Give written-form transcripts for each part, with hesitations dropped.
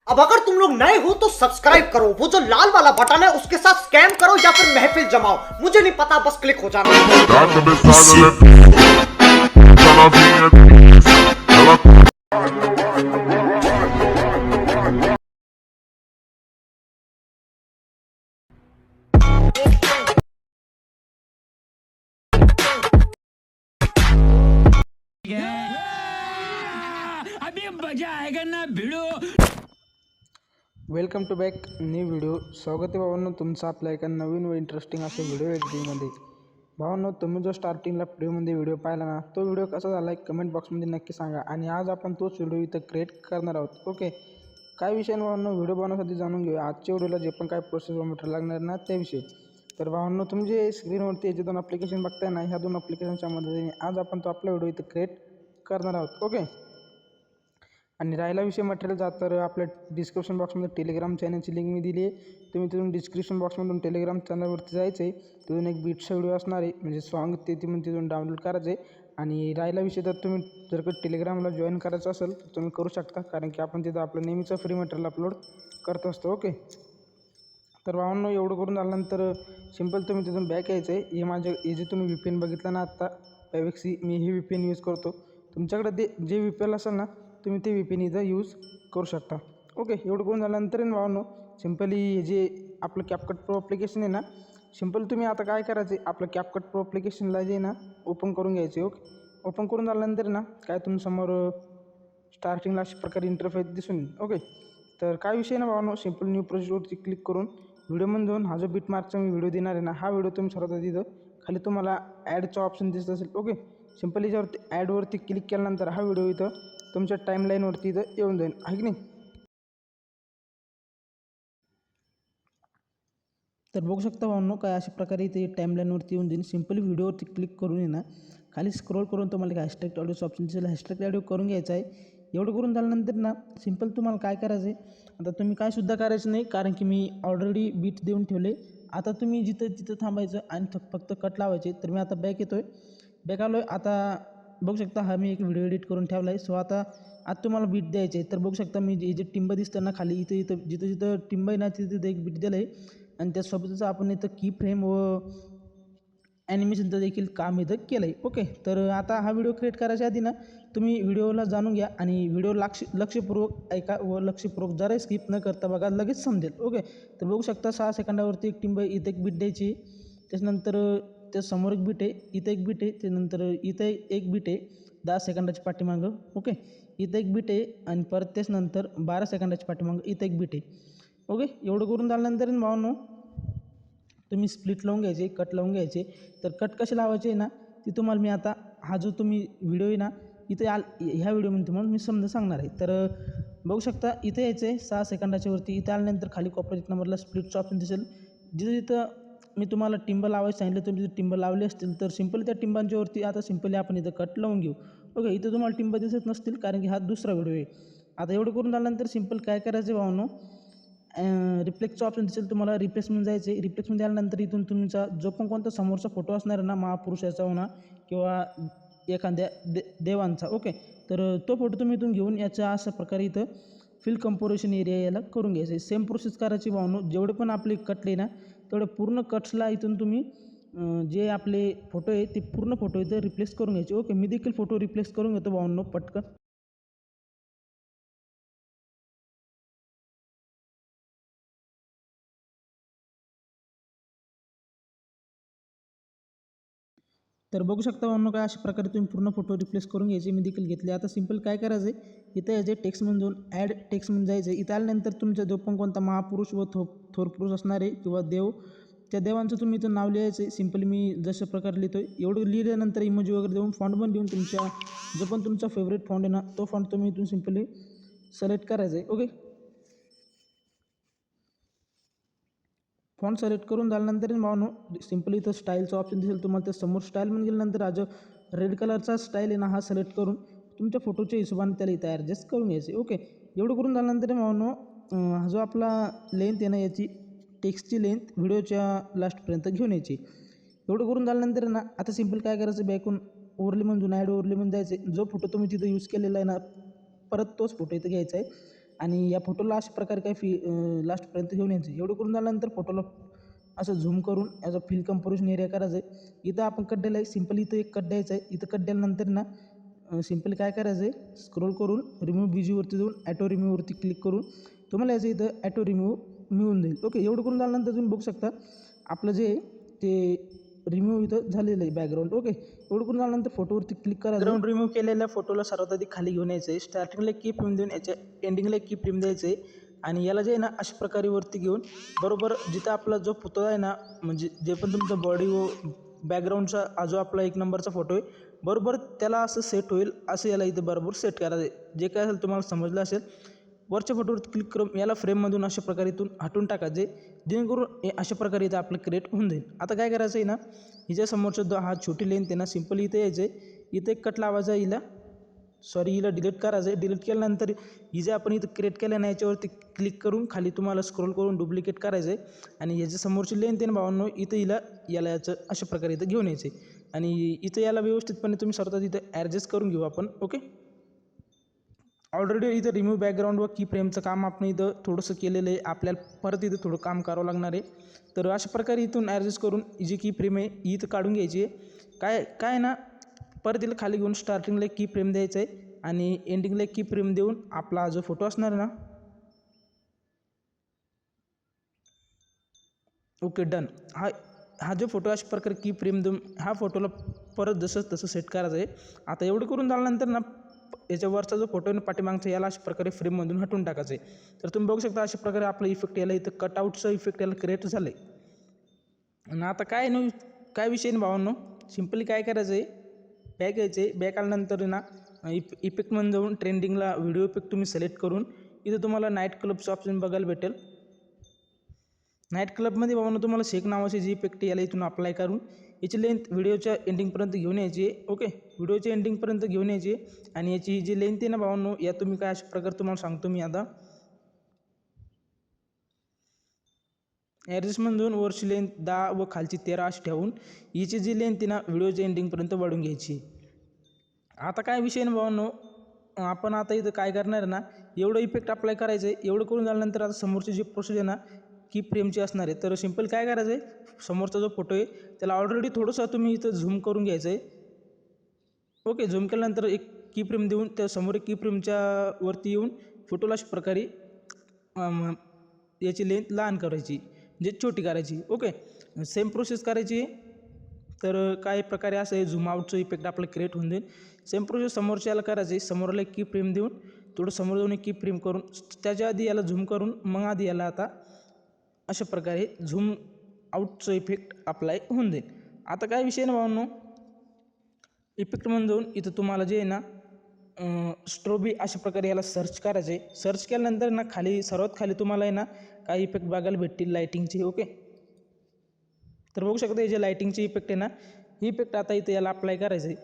अब अगर तुम लोग नए हो तो सब्सक्राइब करो, वो जो लाल वाला बटन है उसके साथ स्कैम करो या फिर महफिल जमाओ, मुझे नहीं पता, बस क्लिक हो जाना। अभी मजा आएगा ना भिड़ो। Welcome to back new video. स्वागत आहे भावांनो तुमचं आपल्या एका नवीन व इंटरेस्टिंग असे व्हिडिओ एडिटिंगमध्ये. भावांनो, तुम्ही जो स्टार्टिंगला व्हिडिओमध्ये व्हिडिओ पाहिला ना, तो व्हिडिओ कसा झाला आहे कमेंट बॉक्समध्ये नक्की सांगा. आणि आज आपण तोच व्हिडिओ इथं क्रिएट करणार आहोत. ओके, काय विषय भावांनो, व्हिडिओ बनवण्यासाठी जाणून घेऊया आजच्या व्हिडिओला जे पण काय प्रोसेस मटेरियल लागणार ना त्याविषयी. तर भावांनो, तुम्ही जे स्क्रीनवरती जे दोन ॲप्लिकेशन बघताय ना, ह्या दोन ॲप्लिकेशनच्या मदतीने आज आपण तो आपला व्हिडिओ इथं क्रिएट करणार आहोत. ओके, आणि राहिला विषय मटेरियलचा, तर आपल्या डिस्क्रिप्शन बॉक्समध्ये टेलिग्राम चॅनलची लिंक मी दिली आहे. तुम्ही तिथून डिस्क्रिप्शन बॉक्समधून टेलिग्राम चॅनलवरती जायचं आहे. तिथून एक बीटचा व्हिडिओ असणार आहे, म्हणजे सॉन्ग ते तिथून डाउनलोड करायचं आहे. आणि राहिला विषय, तर तुम्ही जर का टेलिग्रामला जॉईन करायचं असेल तर तुम्ही करू शकता, कारण की आपण तिथं आपलं नेहमीचं फ्री मटेरियल अपलोड करत असतो. ओके, तर भावांनो, एवढं करून झाल्यानंतर सिम्पल तुम्ही तिथून बॅक यायचं आहे. हे जे तुम्ही VPN बघितलं ना आत्ता पॅवेक्सी, मी हे VPN यूज करतो. तुमच्याकडे जे VPN असेल ना तुम्ही ते VPN इथं यूज करू शकता. ओके, एवढं करून झाल्यानंतर भावांनो, सिम्पली हे जे आपलं CapCut Pro ॲप्लिकेशन आहे ना, सिम्पल तुम्ही आता काय करायचं आहे, आपलं CapCut Pro ॲप्लिकेशनला जे ना ओपन करून घ्यायचे. ओके, ओपन करून झाल्यानंतर ना काय तुमच्यासमोर स्टार्टिंगला अशा प्रकारे इंटरफेस दिसून येईल. ओके, तर काय विषय ना भावांनो, सिम्पल न्यू प्रोजेक्टवरती क्लिक करून व्हिडिओमध्ये जाऊन हा जो बीटमार्कचा मी व्हिडिओ देणार आहे ना, हा व्हिडिओ तुम्ही सर्वात तिथं खाली तुम्हाला ॲडचा ऑप्शन दिसत असेल. ओके, सिम्पल याच्यावरती ॲडवरती क्लिक केल्यानंतर हा व्हिडिओ इथं तुमच्या टाईमलाईनवरती इथं येऊन जाईल, आहे की नाही. तर बघू शकता भावांनो, काय अशा प्रकारे इथे टाईमलाईनवरती येऊन जाईल. सिम्पली व्हिडिओवरती क्लिक करून आहे ना खाली स्क्रोल करून तुम्हाला एक हॅशटॅग ऑडिओचं ऑप्शन दिसेल, हॅशटॅग ऑडिओ करून घ्यायचा आहे. एवढं करून झाल्यानंतर ना सिम्पल तुम्हाला काय करायचं आहे, आता तुम्ही काय सुद्धा करायचं नाही, कारण की मी ऑलरेडी बीट देऊन ठेवले. आता तुम्ही जिथं थांबायचं आणि फक्त कट लावायचे. तर मी आता बॅक येतो आहे, बॅक आलो आहे. आता बघू शकता हा मी एक व्हिडिओ एडिट करून ठेवला आहे. सो आता तुम्हाला बीट द्यायचे आहे. तर बघू शकता मी जे टिंब दिसतं ना खाली, जिथं टिंब आहे ना तिथं एक बीट दिलं आहे. आणि त्यासोबतच आपण इथं की फ्रेम व ॲनिमेशनचं देखील काम इथं केलं आहे. ओके, तर आता हा व्हिडिओ क्रिएट करायच्या आधी ना तुम्ही व्हिडिओला जाणून घ्या आणि व्हिडिओ लक्षपूर्वक ऐका व लक्षपूर्वक जरा स्किप न करता बघा, लगेच समजेल. ओके, तर बघू शकता 6 सेकंदावरती एक टिंब आहे, इथं एक बीट द्यायची. त्याच्यानंतर त्यासमोर एक बीट आहे, इथं एक बीट आहे. त्यानंतर इथं एक बीट आहे 10 सेकंदाच्या पाठीमागं. ओके, इथं एक बीट आहे आणि परत त्याच्यानंतर 12 सेकंदाच्या पाठीमागं इथं एक बीट आहे. ओके, एवढं करून झाल्यानंतर भावांनो तुम्ही स्प्लिट लावून घ्यायचे, कट लावून घ्यायचे. तर कट कसे लावायचे ना ती तुम्हाला मी आता हा जो तुम्ही व्हिडिओ आहे ना इथे ह्या व्हिडिओमध्ये तुम्हाला मी समजा सांगणार आहे. तर बघू शकता इथे यायचं आहे 6 सेकंदाच्या वरती. इथे आल्यानंतर खाली कॉपरेट नंबरला स्प्लिटचं ऑप्शन दिसेल. जिथं मी तुम्हाला टिंब लावायचं सांगितलं, तुम्ही टिंब लावले असतील तर सिम्पली त्या टिंबांच्या वरती आता सिम्पली आपण इथं कट लावून घेऊ. ओके, इथं तुम्हाला टिंब दिसत नसतील कारण की हा दुसरा व्हिडिओ आहे. आता एवढं करून झाल्यानंतर सिम्पल काय करायचं आहे भावांनो, रिफ्लेक्सचं ऑप्शन दिसेल तुम्हाला, रिप्लेसमध्ये जायचं आहे. रिप्लेसमध्ये आल्यानंतर इथून तुमचा जो पण कोणता समोरचा फोटो असणार आहे ना, महापुरुषाचा म्हणा किंवा एखाद्या देवांचा. ओके, तर तो फोटो तुम्ही इथून घेऊन याचा अशा प्रकारे इथं फिल कंपोजिशन एरिया याला करून घ्यायचं आहे. सेम प्रोसेस करायची भावनो, जेवढे पण आपले कटले ना तेवढे पूर्ण कट्सला इथून तुम्ही जे आपले फोटो आहे ते पूर्ण फोटो इथं रिप्लेस करून घ्यायचे. ओके, मी देखील फोटो रिप्लेस करून घेतो भावनो पटकन. तर बघू शकता भावांनो, काय अशा प्रकारे तुम्ही पूर्ण फोटो रिप्लेस करून घ्यायचे. मी देखील घेतले. आता सिम्पल काय करायचं आहे, इथं याचे टेक्स्टमध्ये जाऊन ॲड टेक्स्टमध्ये जायचं आहे. इथं आल्यानंतर तुमचा जो पण कोणता महापुरुष व थोर पुरुष असणार आहे किंवा देव, त्या देवांचं तुम्ही इथं नाव लिहायचं आहे. सिम्पली मी जशा प्रकारे लिहितो आहे एवढं लिहिल्यानंतर इमोजी वगैरे देऊन फॉन्ट पण देऊन तुमच्या जो पण तुमचा फेवरेट फॉन्ट आहे ना तो फॉन्ट तुम्ही इथून सिम्पली सिलेक्ट करायचं आहे. ओके, फॉन्ट सिलेक्ट करून झाल्यानंतर भावांनो सिम्पली इथं स्टाईलचं ऑप्शन दिसेल तुम्हाला. त्या समोर स्टाईल म्हणून गेल्यानंतर हा जो रेड कलरचा स्टाईल आहे ना हा सिलेक्ट करून तुमच्या फोटोच्या हिशोबाने त्याला इथं ॲडजस्ट करून घ्यायचे. ओके, एवढं करून झाल्यानंतर भावांनो हा जो आपला लेंथ आहे ना याची टेक्स्टची लेंथ व्हिडिओच्या लास्टपर्यंत घेऊन यायची. एवढं करून झाल्यानंतर ना आता सिम्पल काय करायचं, बॅकून ओव्हरलेमधून ॲड ओव्हरलेमधून जायचं. जो फोटो तुम्ही तिथं यूज केलेला आहे ना परत तोच फोटो इथं घ्यायचा आहे आणि या फोटोला अशा प्रकारे काही लास्टपर्यंत घेऊन यायचं. एवढं करून झाल्यानंतर फोटोला असं झूम करून याचा फिल कंपोजिशन एरिया करायचं आहे. इथं आपण कट द्यायला आहे, सिम्पली इथं एक कट द्यायचा आहे. इथं कट द्याल्यानंतर ना सिम्पली काय करायचं आहे, स्क्रोल करून रिमूव्ह बीजीवरती जाऊन ॲटो रिमूव्हवरती क्लिक करून तुम्हाला याचं इथं ॲटो रिमूव्ह मिळून जाईल. ओके, एवढं करून झाल्यानंतर तुम्ही बघू शकता आपलं जे ते रिमूव्ह इथं झालेलं आहे बॅकग्राऊंड. ओके, एवढं करून झाल्यानंतर फोटोवरती क्लिक करा. बॅकग्राऊंड रिमूव्ह केलेल्या फोटोला सर्वात आधी खाली घेऊन यायचं आहे. स्टार्टिंगला की फ्रेम देऊन याच्या एंडिंगला की फ्रेम द्यायचं आहे आणि याला जे आहे ना अशा प्रकारे वरती घेऊन बरोबर जिथं आपला जो फोटो आहे ना, म्हणजे जे पण तुमचा बॉडी व बॅकग्राऊंडचा जो आपला 1 नंबरचा फोटो आहे बरोबर त्याला असं सेट होईल असं याला इथं बरोबर सेट करायचं आहे. जे काय असेल तुम्हाला समजलं असेल. वरच्या फोटोवर क्लिक करून याला फ्रेममधून अशा प्रकारे इथून हटून टाकायचे जेणेकरून हे अशा प्रकारे इथं आपलं क्रिएट होऊन जाईल. आता काय करायचं आहे ना, हिच्या समोरचं हा छोटी लेन त्यांना सिम्पल इथे यायचं आहे. इथे एक कट लावायचा हिला हिला डिलीट करायचं आहे. डिलीट केल्यानंतर ही जे आपण इथं क्रिएट केलं ना याच्यावरती क्लिक करून खाली तुम्हाला स्क्रोल करून डुप्लिकेट करायचं आहे आणि याच्या समोरची लेन ते भावांनो इथं याला याचं अशा प्रकारे इथं घेऊन यायचे आणि इथं याला व्यवस्थितपणे तुम्ही स्वतः इथं ॲडजस्ट करून घेऊ आपण. ओके, ऑलरेडी इथं रिमूव्ह बॅकग्राऊंड व की फ्रेमचं काम आपण इथं थोडंसं केलेलं आहे. आपल्याला परत इथं थोडं काम करावं लागणार आहे. तर अशा प्रकारे इथून ॲडजस्ट करून जी की फ्रेम आहे ही इथं काढून घ्यायची आहे. काय ना परत तिला खाली घेऊन स्टार्टिंगला एक की फ्रेम द्यायचं आहे आणि एंडिंगला एक की फ्रेम देऊन आपला जो फोटो असणार ना, ओके डन. हा जो फोटो अशा प्रकारे की फ्रेम देऊन हा फोटोला परत जसंच तसं सेट करायचं आहे. आता एवढं करून झाल्यानंतर ना याच्यावरचा जो फोटो आहे ना पाठीमागचा याला अशा प्रकारे फ्रेममधून हटून टाकायचं आहे. तर तुम्ही बघू शकता अशा प्रकारे आपला इफेक्ट याला इथं कटआउटचा इफेक्ट याला क्रिएट झालं आहे. आणि आता काय विषय नाही भावांनो, सिम्पली काय करायचं आहे, बॅक यायचं आहे. बॅक आल्यानंतर ना इफेक्टमध्ये जाऊन ट्रेंडिंगला व्हिडिओ इफेक्ट तुम्ही सिलेक्ट करून इथं तुम्हाला नाईट क्लबचं ऑप्शन बघायला भेटेल. नाईट क्लबमध्ये भावांनो तुम्हाला शेक नावाचे जी इफेक्ट याला इथून अप्लाय करून याची लेंथ व्हिडिओच्या एंडिंगपर्यंत घेऊन यायची आहे. ओके, व्हिडिओच्या एंडिंगपर्यंत घेऊन यायची आणि याची जी लेंथ आहे ना भावांनो या तुम्ही काय अशा प्रकारे तुम्हाला सांगतो मी आता ॲडजस्टमेंट जाऊन वरची लेंथ 10 व खालची 13 अशी ठेवून हिची जी लेंथ आहे ना व्हिडिओच्या एंडिंगपर्यंत वाढून घ्यायची. आता काय विषय ना भावांनो, आपण आता इथं काय करणार आहे ना, एवढं इफेक्ट अप्लाय करायचं आहे. एवढं करून झाल्यानंतर आता समोरची जी प्रोसेस आहे ना की फ्रेमची असणार आहे. तर सिम्पल काय करायचं आहे, समोरचा जो फोटो आहे त्याला ऑलरेडी थोडंसं तुम्ही इथं झूम करून घ्यायचं आहे. ओके, झूम केल्यानंतर एक की फ्रेम देऊन त्या समोर एक की फ्रेमच्या वरती येऊन फोटोला अशा प्रकारे याची लेंथ लहान करायची म्हणजे छोटी करायची. ओके, सेम प्रोसेस करायची. तर काय प्रकारे असं आहे झूम आउटचं इफेक्ट आपलं क्रिएट होऊन जाईल. सेम प्रोसेस समोरच्याला करायची. समोरला एक की फ्रेम देऊन थोडं समोर जाऊन एक की फ्रेम करून त्याच्या आधी याला झूम करून मग आधी याला आता अशा प्रकारे झूम आउटचं इफेक्ट अप्लाय होऊन जाईल. आता काय विषय ना भावांनो, इफेक्टमध्ये जाऊन इथं तुम्हाला जे आहे ना स्ट्रोबी अशा प्रकारे याला सर्च करायचं आहे. सर्च केल्यानंतर ना खाली सर्वात खाली तुम्हाला आहे ना काही इफेक्ट बघायला भेटतील लाईटिंगचे. ओके, तर बघू शकता हे जे लाईटिंगचे इफेक्ट आहे ना ही इफेक्ट आता इथं याला अप्लाय करायचं आहे.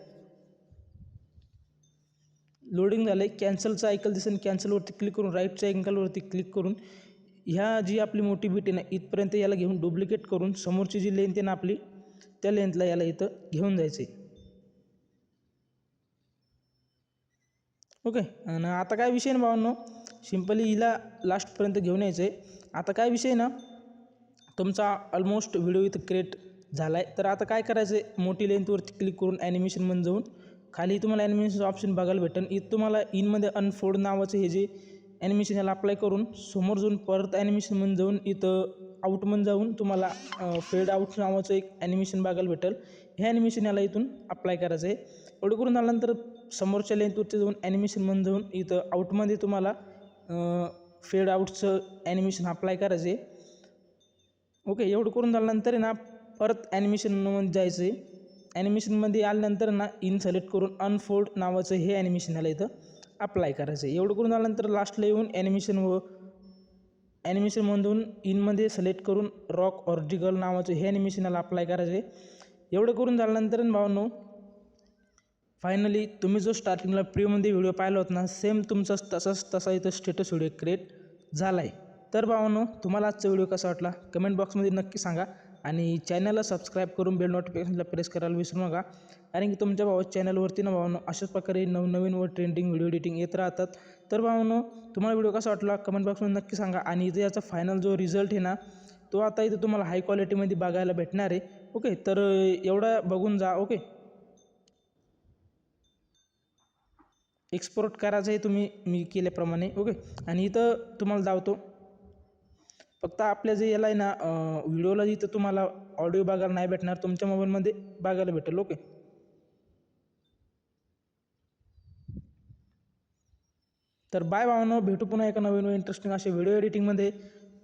लोडिंग झालं आहे. कॅन्सलचं आयकल दिसेल, कॅन्सलवरती क्लिक करून राईटच्या अँगलवरती क्लिक करून ह्या जी आपली मोठी बीट आहे ना इथपर्यंत याला घेऊन डुप्लिकेट करून समोरची जी लेंथ आहे ना आपली त्या लेंथला याला इथं घेऊन जायचं आहे. ओके, आणि आता काय विषय ना भावांनो, सिम्पली हिला लास्टपर्यंत घेऊन यायचं आहे. आता काय विषय ना, तुमचा ऑलमोस्ट व्हिडिओ इथं क्रिएट झाला आहे. तर आता काय करायचं आहे, मोठी लेंथवरती क्लिक करून ॲनिमेशनमध्ये जाऊन खाली तुम्हाला ॲनिमेशनचं ऑप्शन बघायला भेटेल. इथं तुम्हाला इनमध्ये अनफोल्ड नावाचं हे जे ॲनिमेशन याला अप्लाय करून समोर जाऊन परत ॲनिमेशनमध्ये जाऊन इथं आउटमध्ये जाऊन तुम्हाला फेड आउट नावाचं एक ॲनिमेशन बघायला भेटेल. हे ॲनिमेशन याला इथून अप्लाय करायचं आहे. एवढं करून झाल्यानंतर समोरच्या लेंथवरती जाऊन ॲनिमेशनमध्ये जाऊन इथं आउटमध्ये तुम्हाला फेड आउटचं ॲनिमेशन अप्लाय करायचं आहे. ओके, एवढं करून झाल्यानंतर ना परत ॲनिमेशनमध्ये जायचं आहे. ॲनिमेशनमध्ये आल्यानंतर ना इन सिलेक्ट करून अनफोल्ड नावाचं हे ॲनिमेशन याला इथं अप्लाय करायचं आहे. एवढं करून झाल्यानंतर लास्टला येऊन ॲनिमेशनमधून इनमध्ये सिलेक्ट करून रॉक ऑर्टिकल नावाचं हे ॲनिमेशन याला अप्लाय करायचं आहे. एवढं करून झाल्यानंतर भावांनो फायनली तुम्ही जो स्टार्टिंगला प्रीमध्ये व्हिडिओ पाहिला होता ना सेम तुमचा तसा इथं स्टेटस व्हिडिओ क्रिएट झाला आहे. तर भावांनो तुम्हाला आजचा व्हिडिओ कसा वाटला कमेंट बॉक्समध्ये नक्की सांगा आणि चॅनलला सबस्क्राईब करून बेल नोटिफिकेशनला प्रेस करायला विसरू नका, कारण की तुमच्या भावाच्या चॅनलवरती ना भावांनो अशाच प्रकारे नवनवीन व ट्रेंडिंग व्हिडिओ एडिटिंग येत राहतात. तर भावांनो तुम्हाला व्हिडिओ कसा वाटला कमेंट बॉक्समध्ये नक्की सांगा. आणि इथे याचा फायनल जो रिझल्ट आहे ना तो आता इथे तुम्हाला हाय क्वालिटीमध्ये बघायला भेटणार आहे. ओके, तर एवढा बघून जा. ओके, एक्सपोर्ट करायचं आहे तुम्ही मी केल्याप्रमाणे. ओके, आणि इथं तुम्हाला दावतो फक्त आपल्या जे याला आहे ना व्हिडिओला इथं तुम्हाला ऑडिओ बघायला नाही भेटणार, तुमच्या मोबाईलमध्ये बघायला भेटेल. ओके, तर बाय भावांनो, भेटू पुन्हा एका नवीन व इंटरेस्टिंग अशा व्हिडिओ एडिटिंगमध्ये.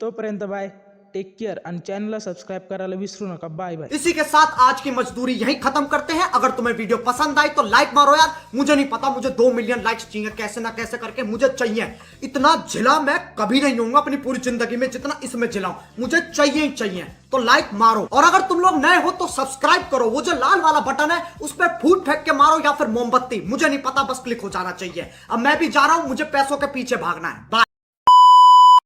तोपर्यंत बाय, टेक केअर आणि चॅनलला सबस्क्राईब करायला विसरू नका. Bye bye. इसी के साथ आज की मजदूरी यहीं खत्म करते हैं. अगर तुम्हें वीडियो पसंद आई तो लाइक मारो यार. मुझे नहीं पता, मुझे 2 मिलियन लाइक्स चाहिए, कैसे ना कैसे करके मुझे चाहिए. इतना झिला मैं कभी नहीं होऊंगा अपनी पूरी जिंदगी में जितना इसमें झिलाऊं. मुझे चाहिए ही चाहिए. तो लाइक मारो, और अगर तुम लोग नए हो तो सब्सक्राइब करो. वो जो लाल वाला बटन है उस पर फूट फेंक के मारो या फिर मोमबत्ती, मुझे नहीं पता, बस क्लिक हो जाना चाहिए. अब मैं भी जा रहा हूं, मुझे पैसों के पीछे भागना है. बाय.